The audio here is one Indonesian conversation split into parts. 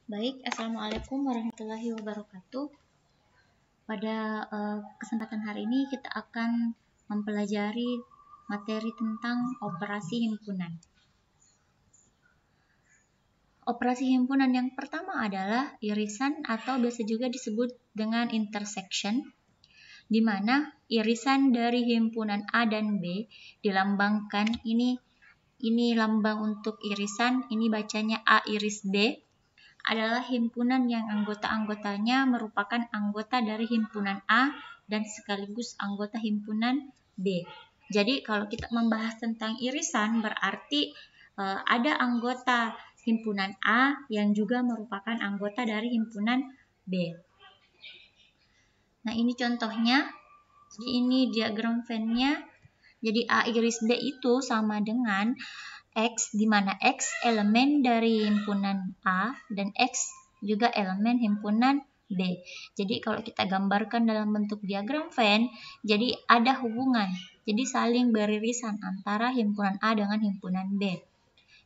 Baik, Assalamualaikum warahmatullahi wabarakatuh. Pada kesempatan hari ini kita akan mempelajari materi tentang operasi himpunan. Operasi himpunan yang pertama adalah irisan atau biasa juga disebut dengan intersection, di mana irisan dari himpunan A dan B dilambangkan ini lambang untuk irisan, ini bacanya A iris B. Adalah himpunan yang anggota-anggotanya merupakan anggota dari himpunan A dan sekaligus anggota himpunan B. Jadi kalau kita membahas tentang irisan berarti ada anggota himpunan A yang juga merupakan anggota dari himpunan B. Nah, ini contohnya. Jadi ini diagram Venn-nya. Jadi A iris B itu sama dengan X, di mana X elemen dari himpunan A dan X juga elemen himpunan B. Jadi kalau kita gambarkan dalam bentuk diagram Venn, jadi ada hubungan. Jadi saling beririsan antara himpunan A dengan himpunan B.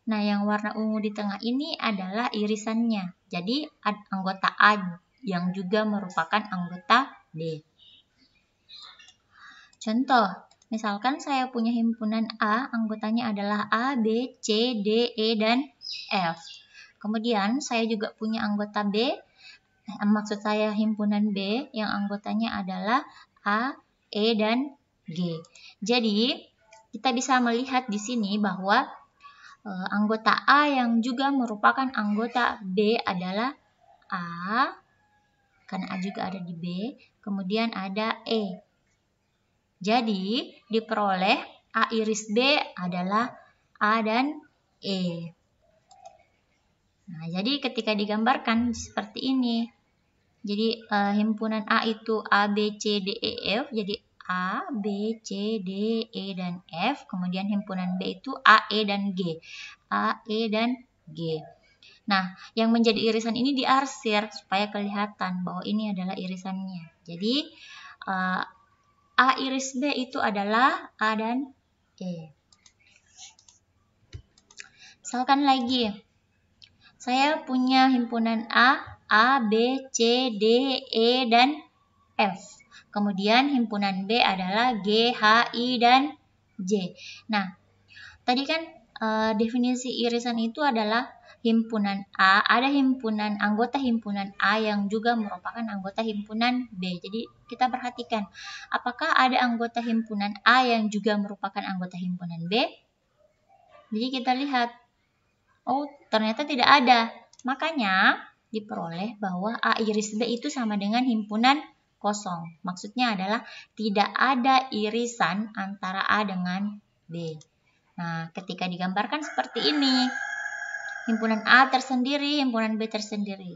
Nah, yang warna ungu di tengah ini adalah irisannya. Jadi anggota A yang juga merupakan anggota B. Contoh, misalkan saya punya himpunan A, anggotanya adalah A, B, C, D, E, dan F. Kemudian saya juga punya anggota B, maksud saya himpunan B yang anggotanya adalah A, E, dan G. Jadi, kita bisa melihat di sini bahwa anggota A yang juga merupakan anggota B adalah A, karena A juga ada di B, kemudian ada E. Jadi, diperoleh A iris B adalah A dan E. Nah, jadi ketika digambarkan seperti ini. Jadi, himpunan A itu A, B, C, D, E, F. Jadi, A, B, C, D, E, dan F. Kemudian himpunan B itu A, E, dan G. A, E, dan G. Nah, yang menjadi irisan ini diarsir supaya kelihatan bahwa ini adalah irisannya. Jadi, A iris B itu adalah A dan E. Misalkan lagi, saya punya himpunan A, B, C, D, E, dan F. Kemudian himpunan B adalah G, H, I, dan J. Nah, tadi kan definisi irisan itu adalah himpunan A, ada anggota himpunan A yang juga merupakan anggota himpunan B. Jadi kita perhatikan, apakah ada anggota himpunan A yang juga merupakan anggota himpunan B? Jadi kita lihat, oh ternyata tidak ada. Makanya diperoleh bahwa A iris B itu sama dengan himpunan kosong. Maksudnya adalah tidak ada irisan antara A dengan B. Nah, ketika digambarkan seperti ini, himpunan A tersendiri, himpunan B tersendiri.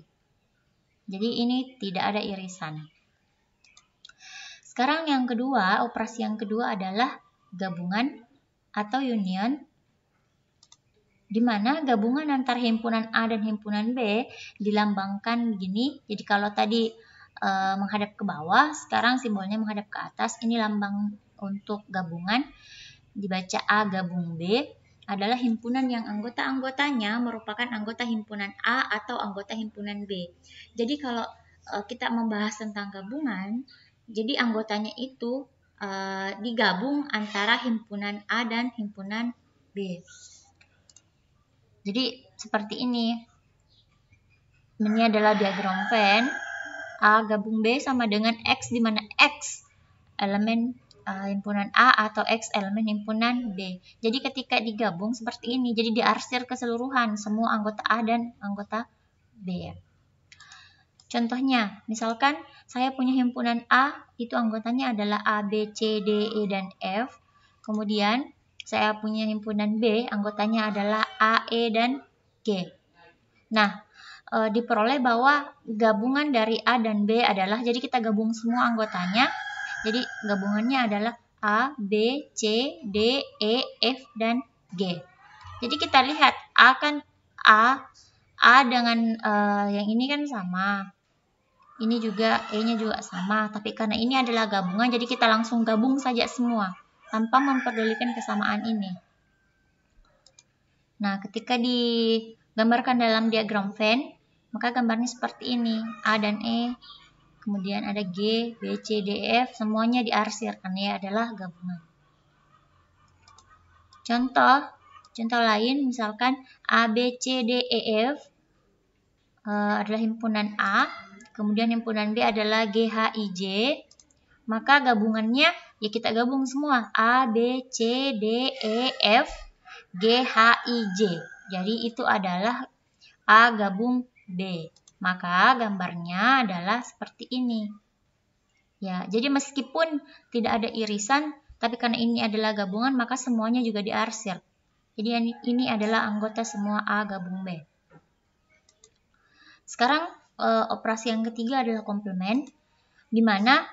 Jadi ini tidak ada irisan. Sekarang yang kedua, operasi yang kedua adalah gabungan atau union, di mana gabungan antara himpunan A dan himpunan B dilambangkan begini. Jadi kalau tadi menghadap ke bawah, sekarang simbolnya menghadap ke atas. Ini lambang untuk gabungan. Dibaca A gabung B adalah himpunan yang anggota-anggotanya merupakan anggota himpunan A atau anggota himpunan B. Jadi kalau kita membahas tentang gabungan, jadi anggotanya itu digabung antara himpunan A dan himpunan B. Jadi seperti ini. Ini adalah diagram Venn. A gabung B sama dengan X, di mana X elemen himpunan A atau X elemen himpunan B. Jadi ketika digabung seperti ini, jadi diarsir keseluruhan semua anggota A dan anggota B. Contohnya, misalkan saya punya himpunan A, itu anggotanya adalah A, B, C, D, E, dan F. Kemudian saya punya himpunan B, anggotanya adalah A, E, dan G. Nah, diperoleh bahwa gabungan dari A dan B adalah, jadi kita gabung semua anggotanya. Jadi gabungannya adalah A, B, C, D, E, F, dan G. Jadi kita lihat A kan A dengan yang ini kan sama. Ini juga E-nya juga sama, tapi karena ini adalah gabungan, jadi kita langsung gabung saja semua tanpa memperdulikan kesamaan ini. Nah, ketika digambarkan dalam diagram Venn, Maka gambarnya seperti ini, A dan E, kemudian ada G, B, C, D, E, F, semuanya diarsir karena ya adalah gabungan. Contoh lain misalkan A, B, C, D, E, F adalah himpunan A, kemudian himpunan B adalah G, H, I, J, maka gabungannya ya kita gabung semua, A, B, C, D, E, F, G, H, I, J. Jadi itu adalah A gabung B. Maka gambarnya adalah seperti ini. Ya, jadi meskipun tidak ada irisan, tapi karena ini adalah gabungan, maka semuanya juga diarsir. Jadi ini adalah anggota semua A gabung B. Sekarang operasi yang ketiga adalah komplement, di mana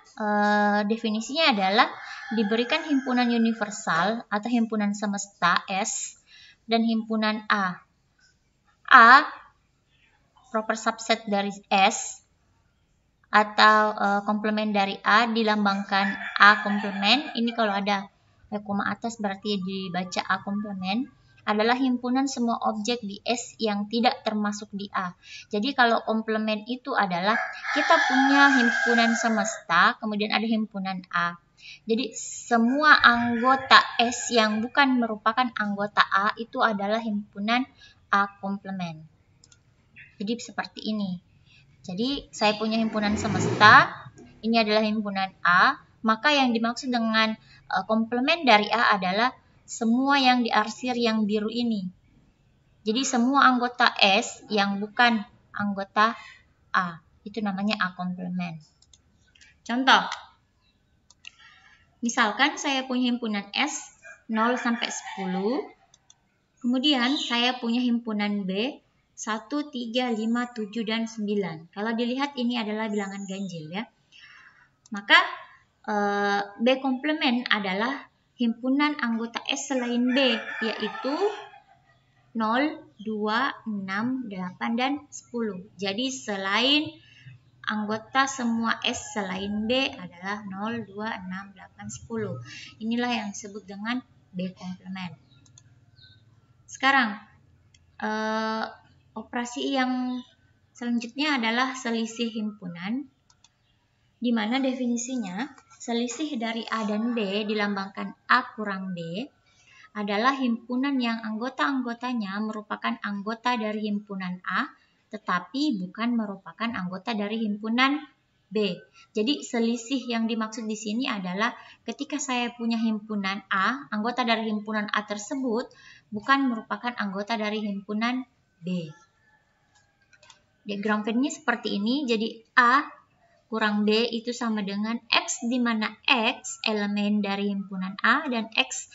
definisinya adalah diberikan himpunan universal atau himpunan semesta S dan himpunan A. A proper subset dari S atau komplement dari A dilambangkan A komplement. Ini kalau ada koma atas berarti dibaca A komplement, adalah himpunan semua objek di S yang tidak termasuk di A. Jadi kalau komplement itu adalah kita punya himpunan semesta, kemudian ada himpunan A. Jadi semua anggota S yang bukan merupakan anggota A itu adalah himpunan A komplement. Jadi seperti ini. Jadi saya punya himpunan semesta, ini adalah himpunan A, maka yang dimaksud dengan komplement dari A adalah semua yang diarsir yang biru ini. Jadi semua anggota S yang bukan anggota A, itu namanya A komplement. Contoh, misalkan saya punya himpunan S 0 sampai 10, kemudian saya punya himpunan B 1, 3, 5, 7, dan 9. Kalau dilihat ini adalah bilangan ganjil ya. Maka B komplement adalah himpunan anggota S selain B, yaitu 0, 2, 6, 8, dan 10. Jadi selain anggota semua S selain B adalah 0, 2, 6, 8, 10. Inilah yang disebut dengan B komplement. Sekarang operasi yang selanjutnya adalah selisih himpunan, di mana definisinya selisih dari A dan B dilambangkan A kurang B adalah himpunan yang anggota-anggotanya merupakan anggota dari himpunan A, tetapi bukan merupakan anggota dari himpunan B. Jadi selisih yang dimaksud di sini adalah ketika saya punya himpunan A, anggota dari himpunan A tersebut bukan merupakan anggota dari himpunan B. Diagram Venn-nya seperti ini, jadi A kurang B itu sama dengan X, di mana X elemen dari himpunan A dan X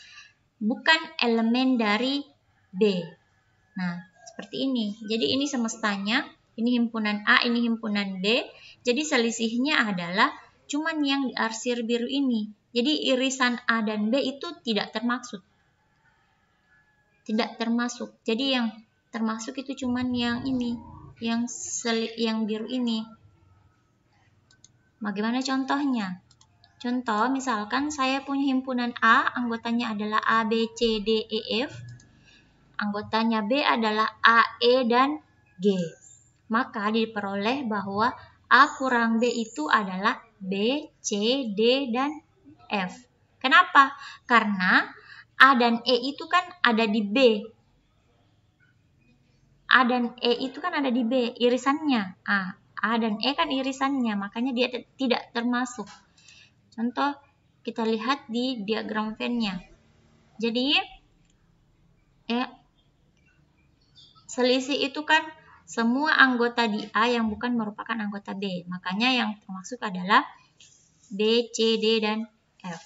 bukan elemen dari B. Nah, seperti ini. Jadi ini semestanya, ini himpunan A, ini himpunan B. Jadi selisihnya adalah cuman yang diarsir biru ini. Jadi irisan A dan B itu tidak termaksud. Tidak termasuk. Jadi yang termasuk itu cuman yang ini, yang biru ini. Bagaimana contohnya? Contoh, misalkan saya punya himpunan A, anggotanya adalah A, B, C, D, E, F. Anggotanya B adalah A, E, dan G. Maka diperoleh bahwa A kurang B itu adalah B, C, D, dan F. Kenapa? Karena A dan E itu kan ada di B. A dan E itu kan ada di B, irisannya. A dan E kan irisannya, makanya dia tidak termasuk. Contoh, kita lihat di diagram Venn-nya. Jadi, selisih itu kan semua anggota di A yang bukan merupakan anggota B. Makanya yang termasuk adalah B, C, D, dan F.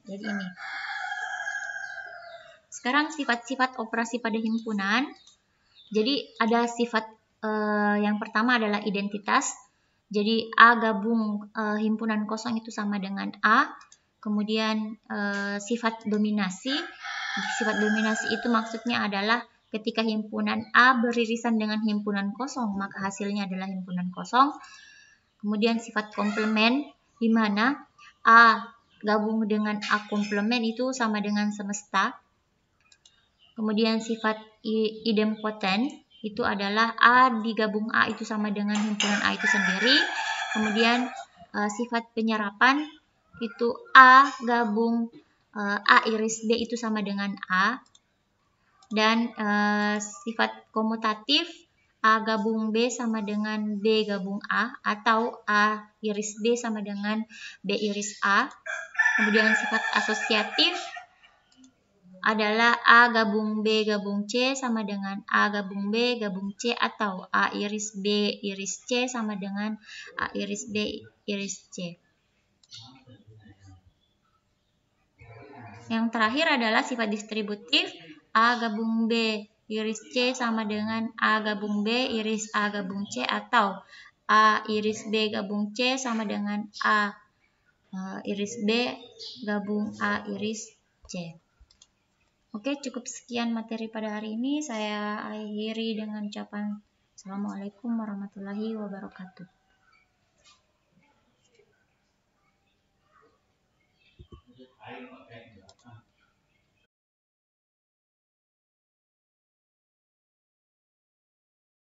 Jadi ini. Sekarang sifat-sifat operasi pada himpunan. Jadi ada sifat yang pertama adalah identitas. Jadi A gabung himpunan kosong itu sama dengan A. Kemudian sifat dominasi. Sifat dominasi itu maksudnya adalah ketika himpunan A beririsan dengan himpunan kosong, maka hasilnya adalah himpunan kosong. Kemudian sifat komplement, di mana A gabung dengan A komplement itu sama dengan semesta. Kemudian sifat idempoten, itu adalah A digabung A itu sama dengan himpunan A itu sendiri. Kemudian sifat penyerapan itu A gabung A iris B itu sama dengan A. Dan sifat komutatif A gabung B sama dengan B gabung A, atau A iris B sama dengan B iris A. Kemudian sifat asosiatif adalah A gabung B gabung C sama dengan A gabung B gabung C, atau A iris B iris C sama dengan A iris B iris C. Yang terakhir adalah sifat distributif A gabung B iris C sama dengan A gabung B iris A gabung C, atau A iris B gabung C sama dengan A iris B gabung A iris C. Oke, cukup sekian materi pada hari ini. Saya akhiri dengan ucapan Assalamualaikum warahmatullahi wabarakatuh.